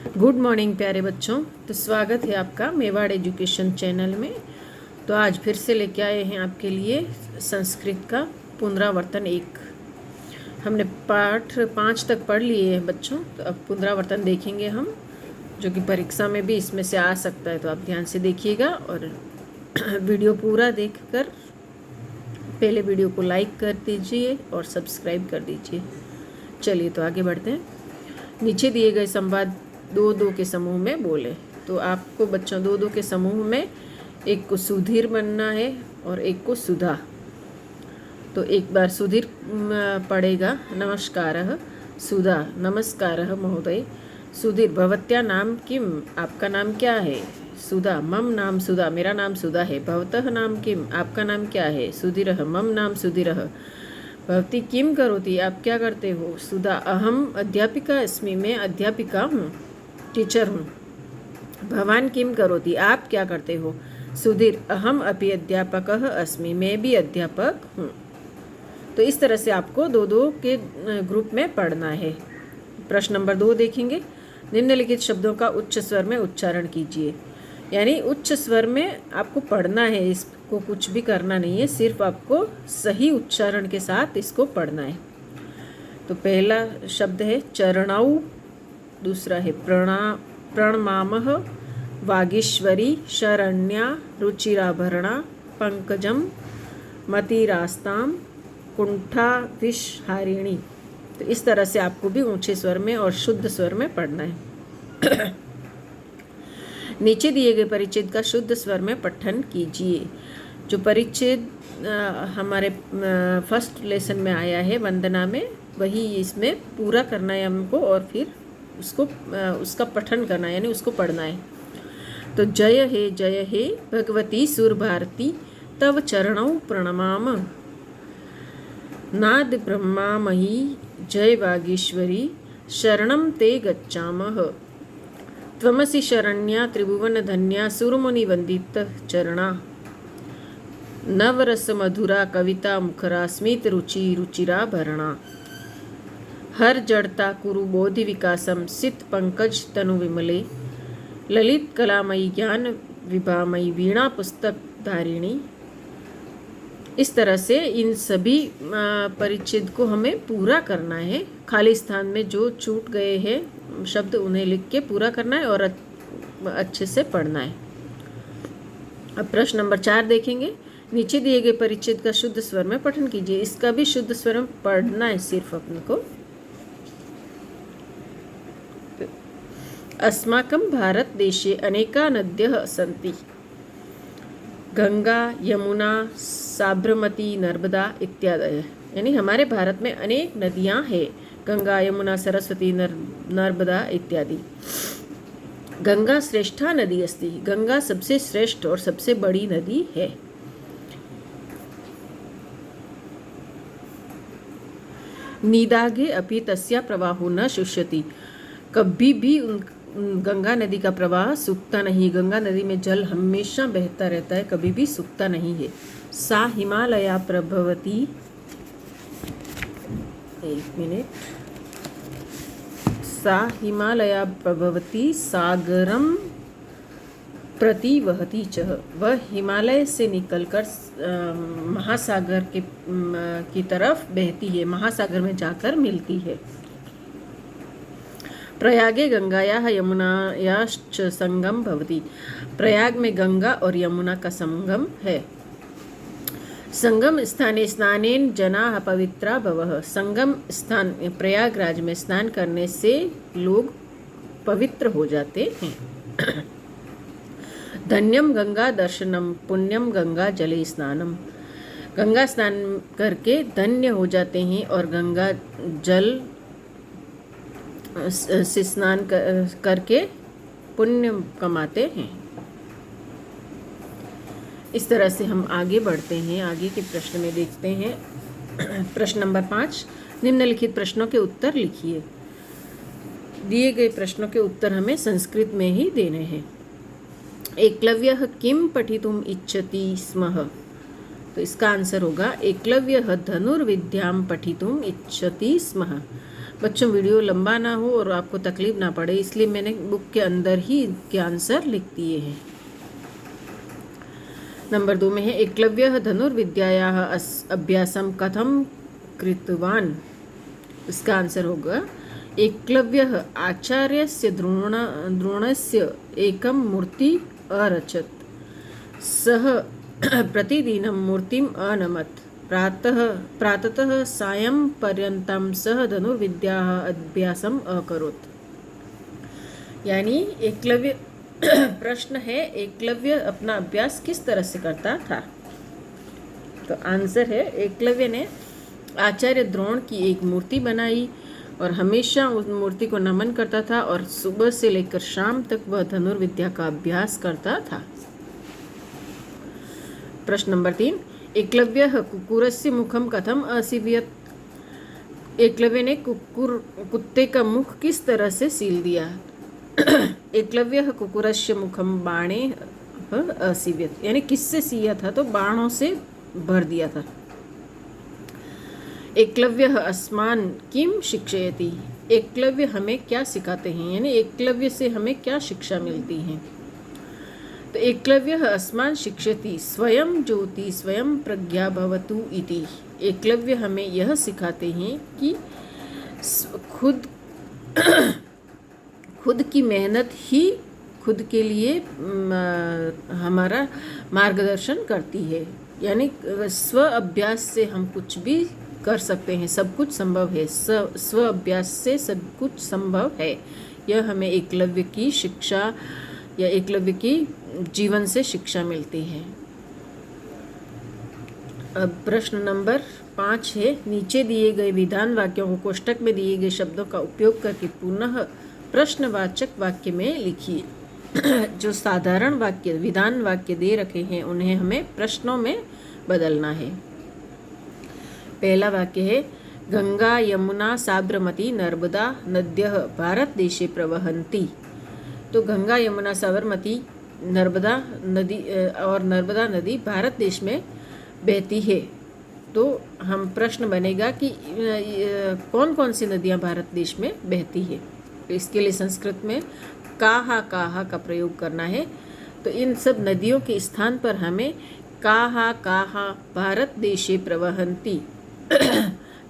Good morning प्यारे बच्चों। तो स्वागत है आपका मेवाड़ एजुकेशन चैनल में। तो आज फिर से लेके आए हैं आपके लिए संस्कृत का पुनरावर्तन 1। हमने पाठ 5 तक पढ़ लिए हैं बच्चों। तो अब पुनरावर्तन देखेंगे हम, जो कि परीक्षा में भी इसमें से आ सकता है। तो आप ध्यान से देखिएगा और वीडियो पूरा देखकर पहले वीडियो को लाइक कर दीजिए और सब्सक्राइब कर दीजिए। चलिए तो आगे बढ़ते हैं। नीचे दिए गए संवाद दो दो के समूह में बोले। तो आपको बच्चों दो दो के समूह में एक को सुधीर बनना है और एक को सुधा। तो एक बार सुधीर पढ़ेगा। नमस्कारः सुधा। नमस्कारः महोदय। सुधीर भवत्या नाम किम, आपका नाम क्या है? सुधा मम नाम सुधा, मेरा नाम सुधा है। भवतः नाम किम, आपका नाम क्या है? सुधीरः मम नाम सुधीरः। भवती किम करोति, आप क्या करते हो? सुधा अहम अध्यापिका अस्मि, मैं अध्यापिका हूँ, टीचर हूँ। भवान किम करोति, आप क्या करते हो? सुधीर अहम अपि अध्यापकः अस्मि, मैं भी अध्यापक हूँ। तो इस तरह से आपको दो दो के ग्रुप में पढ़ना है। प्रश्न नंबर 2 देखेंगे। निम्नलिखित शब्दों का उच्च स्वर में उच्चारण कीजिए। यानी उच्च स्वर में आपको पढ़ना है, इसको कुछ भी करना नहीं है, सिर्फ आपको सही उच्चारण के साथ इसको पढ़ना है। तो पहला शब्द है चरणाऊ, दूसरा है प्रणमामः, वागीश्वरी, शरण्या, रुचिराभरणा, पंकजम, मतिरास्ताम, कुंठाविषहारिणी। तो इस तरह से आपको भी ऊंचे स्वर में और शुद्ध स्वर में पढ़ना है। नीचे दिए गए परिच्छेद का शुद्ध स्वर में पठन कीजिए। जो परिच्छेद हमारे फर्स्ट लेसन में आया है वंदना में, वही इसमें पूरा करना है हमको और फिर उसका पठन करना है, यानी उसको पढ़ना है। तो जय हे भगवती सुरभारती, तव चरणौ प्रणमाम। नाद ब्रह्मामयी, जय वागीश्वरी, शरणं ते गच्छामः। त्वमसि शरण्या त्रिभुवन धन्या, सुरमुनि वंदित चरणा। नवरस मधुरा कविता मुखरा, स्मित रुचि रुचिराभरणा। हर जड़ता कुरु बोधि विकासम, सित पंकज तनु विमले। ललित कलामयी ज्ञान विभामयी, वीणा पुस्तक धारिणी। इस तरह से इन सभी परिच्छेद को हमें पूरा करना है। खाली स्थान में जो छूट गए हैं शब्द उन्हें लिख के पूरा करना है और अच्छे से पढ़ना है। अब प्रश्न नंबर 4 देखेंगे। नीचे दिए गए परिच्छेद का शुद्ध स्वर में पठन कीजिए। इसका भी शुद्ध स्वर में पढ़ना है सिर्फ अपने को। अस्माकं भारत देशे अनेका नद्यः सन्ति, गंगा यमुना साबरमती नर्मदा इत्यादि। यानी हमारे भारत में अनेक नदियां हैं, गंगा यमुना सरस्वती नर्मदा इत्यादि। गंगा श्रेष्ठा नदी अस्ति, गंगा सबसे श्रेष्ठ और सबसे बड़ी नदी है। निदाघे अपि तस्या प्रवाहो न शुष्यति, कभी भी गंगा नदी का प्रवाह सूखता नहीं। गंगा नदी में जल हमेशा बहता रहता है, कभी भी सूखता नहीं है। सा हिमालया प्रभवती, एक मिनट, सा हिमालया प्रभवती सागरम प्रति वहती च, वह हिमालय से निकलकर महासागर की तरफ बहती है, महासागर में जाकर मिलती है। प्रयागे गंगायाः यमुनायाश्च संगम भवति, प्रयाग में गंगा और यमुना का संगम है। संगम स्थाने स्नानेन जनाः पवित्रा भवः, संगम स्थान प्रयागराज में स्नान करने से लोग पवित्र हो जाते हैं। धन्यम गंगा दर्शनम, पुण्यम गंगा जले स्नानम। गंगा स्नान करके धन्य हो जाते हैं और गंगा जल से स्नान करके पुण्य कमाते हैं। इस तरह से हम आगे बढ़ते हैं। आगे के प्रश्न में देखते हैं। प्रश्न नंबर 5, निम्नलिखित प्रश्नों के उत्तर लिखिए। दिए गए प्रश्नों के उत्तर हमें संस्कृत में ही देने हैं। एकलव्यः किम पठितुम इच्छति स्म, तो इसका आंसर होगा एकलव्यः धनुर्विद्यां पठितुम इच्छति स्म। बच्चों वीडियो लंबा ना हो और आपको तकलीफ ना पड़े, इसलिए मैंने बुक के अंदर ही के आंसर लिख दिए हैं। नंबर 2 में है एकलव्य धनुर्विद्यायाः अभ्यासं कथं कृतवान्। इसका आंसर होगा एकलव्यः आचार्यस्य द्रोणस्य एकं मूर्ति अरचत, सः प्रतिदिनं मूर्तिम् अनमत्, प्रातः सायं पर्यन्तं सः धनुर्विद्याः अभ्यासम् अकरोत्। यानी एकलव्य प्रश्न है, एकलव्य अपना अभ्यास किस तरह से करता था? तो आंसर है एकलव्य ने आचार्य द्रोण की एक मूर्ति बनाई और हमेशा उस मूर्ति को नमन करता था और सुबह से लेकर शाम तक वह धनुर्विद्या का अभ्यास करता था। प्रश्न नंबर 3, एकलव्यः कुक्कुरस्य मुखं कथम असीव्यत्। एकलव्य ने कुत्ते का मुख किस तरह से सील दिया? एकलव्यः कुक्कुरस्य मुखं बाणेन असीव्यत्, यानी किससे सिया था? तो बाणों से भर दिया था। एकलव्यः अस्मान् किम शिक्षयति। एकलव्य हमें क्या सिखाते हैं, यानी एकलव्य से हमें क्या शिक्षा मिलती है? तो एकलव्यः अस्मान् शिक्षयति स्वयं ज्योति स्वयं प्रज्ञा भवतु इति। एकलव्य हमें यह सिखाते हैं कि खुद की मेहनत ही खुद के लिए हमारा मार्गदर्शन करती है, यानी स्व अभ्यास से हम कुछ भी कर सकते हैं, सब कुछ संभव है। स्व अभ्यास से सब कुछ संभव है। यह हमें एकलव्य की शिक्षा या एकलव्य की जीवन से शिक्षा मिलती है। अब प्रश्न नंबर 5 है, नीचे दिए गए विधान वाक्यों को कोष्टक में दिए गए शब्दों का उपयोग करके पुनः प्रश्नवाचक वाक्य में लिखिए। जो साधारण वाक्य विधान वाक्य दे रखे हैं उन्हें हमें प्रश्नों में बदलना है। पहला वाक्य है, गंगा यमुना साबरमती नर्मदा नद्यः भारत देशे प्रवहन्ति। तो गंगा यमुना साबरमती नर्मदा नदी भारत देश में बहती है। तो हम प्रश्न बनेगा कि कौन कौन सी नदियां भारत देश में बहती है। तो इसके लिए संस्कृत में काहा का प्रयोग करना है। तो इन सब नदियों के स्थान पर हमें काहा भारत देशे प्रवहन्ति,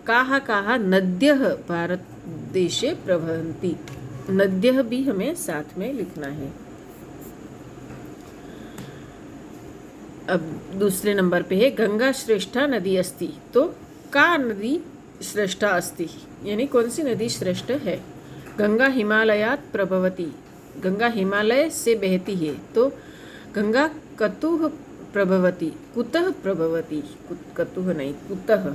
काहा नद्यः भारत देशे प्रवहन्ति, नद्यः भी हमें साथ में लिखना है। अब दूसरे नंबर पे है, गंगा श्रेष्ठा नदी अस्ति। तो का नदी श्रेष्ठा अस्ति, यानी कौन सी नदी श्रेष्ठ है? गंगा हिमालयात् प्रभवति, गंगा हिमालय से बहती है। तो गंगा कतुः प्रभवति, कुतः प्रभवति, कतुः नहीं कुतः,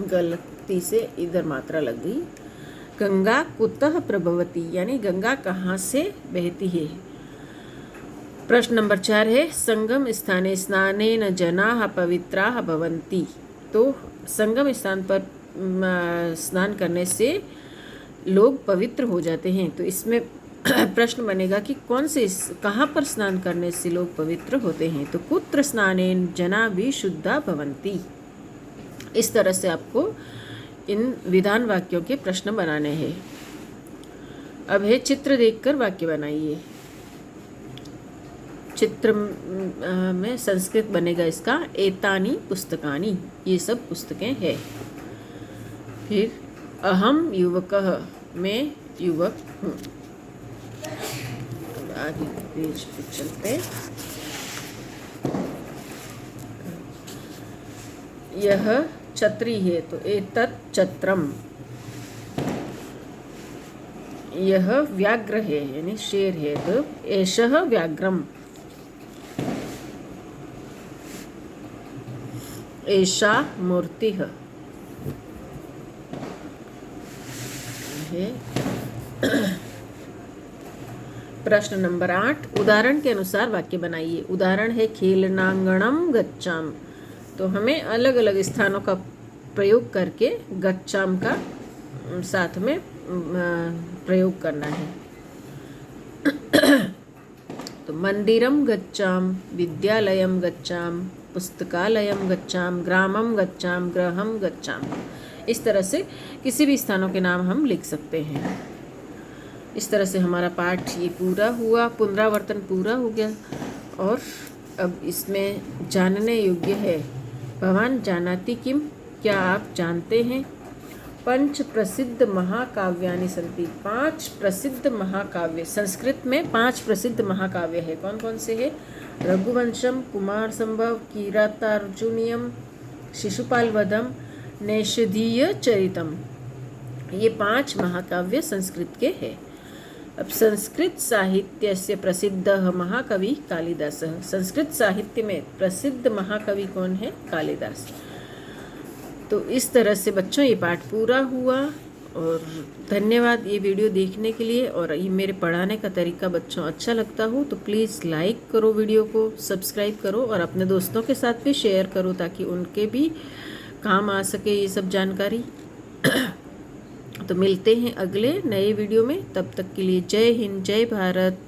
गलती से इधर मात्रा लग गई। गंगा कुतः प्रभवति, यानी गंगा कहाँ से बहती है। प्रश्न नंबर 4 है, संगम स्थाने स्नानेन जनाः पवित्राः भवन्ति। तो संगम स्थान पर स्नान करने से लोग पवित्र हो जाते हैं। तो इसमें प्रश्न बनेगा कि कौन से कहाँ पर स्नान करने से लोग पवित्र होते हैं। तो कुत्र स्नानेन जना विशुद्धा भवन्ति। इस तरह से आपको इन विधान वाक्यों के प्रश्न बनाने हैं। अब है चित्र देखकर वाक्य बनाइए। चित्र में संस्कृत बनेगा इसका एतानी पुस्तकानी, ये सब पुस्तकें हैं। फिर अहम युवकः, मैं युवक हूँ। आगे पेज पे चलते। यह छतरी है, तो एतत् छत्रम। यह व्याघ्र है, यानी शेर है, तो एषः व्याघ्रम। एषा मूर्तिः है। प्रश्न नंबर 8, उदाहरण के अनुसार वाक्य बनाइए। उदाहरण है खेलनांगणम गच्छाम। तो हमें अलग अलग स्थानों का प्रयोग करके गच्छाम का साथ में प्रयोग करना है। तो मंदिरम गच्छाम, विद्यालयम गच्छाम, पुस्तकालयम गच्छाम, ग्रामम गच्छाम, गृहम गच्छाम। इस तरह से किसी भी स्थानों के नाम हम लिख सकते हैं। इस तरह से हमारा पाठ ये पूरा हुआ, पुनरावर्तन पूरा हो गया। और अब इसमें जानने योग्य है, भवान जानाति किम, क्या आप जानते हैं? पंच प्रसिद्ध महाकाव्यानि सन्ति, 5 प्रसिद्ध महाकाव्य, संस्कृत में 5 प्रसिद्ध महाकाव्य है। कौन कौन से है? रघुवंशम, कुमार संभव, किरातार्जुनीयम, शिशुपाल वधम, नैषधीय चरितम। ये 5 महाकाव्य संस्कृत के हैं। अब संस्कृत साहित्य से प्रसिद्ध महाकवि कालिदास। संस्कृत साहित्य में प्रसिद्ध महाकवि कौन है? कालिदास। तो इस तरह से बच्चों ये पाठ पूरा हुआ। और धन्यवाद ये वीडियो देखने के लिए। और ये मेरे पढ़ाने का तरीका बच्चों अच्छा लगता हो तो प्लीज़ लाइक करो, वीडियो को सब्सक्राइब करो और अपने दोस्तों के साथ भी शेयर करो ताकि उनके भी काम आ सके ये सब जानकारी। तो मिलते हैं अगले नए वीडियो में, तब तक के लिए जय हिंद, जय भारत।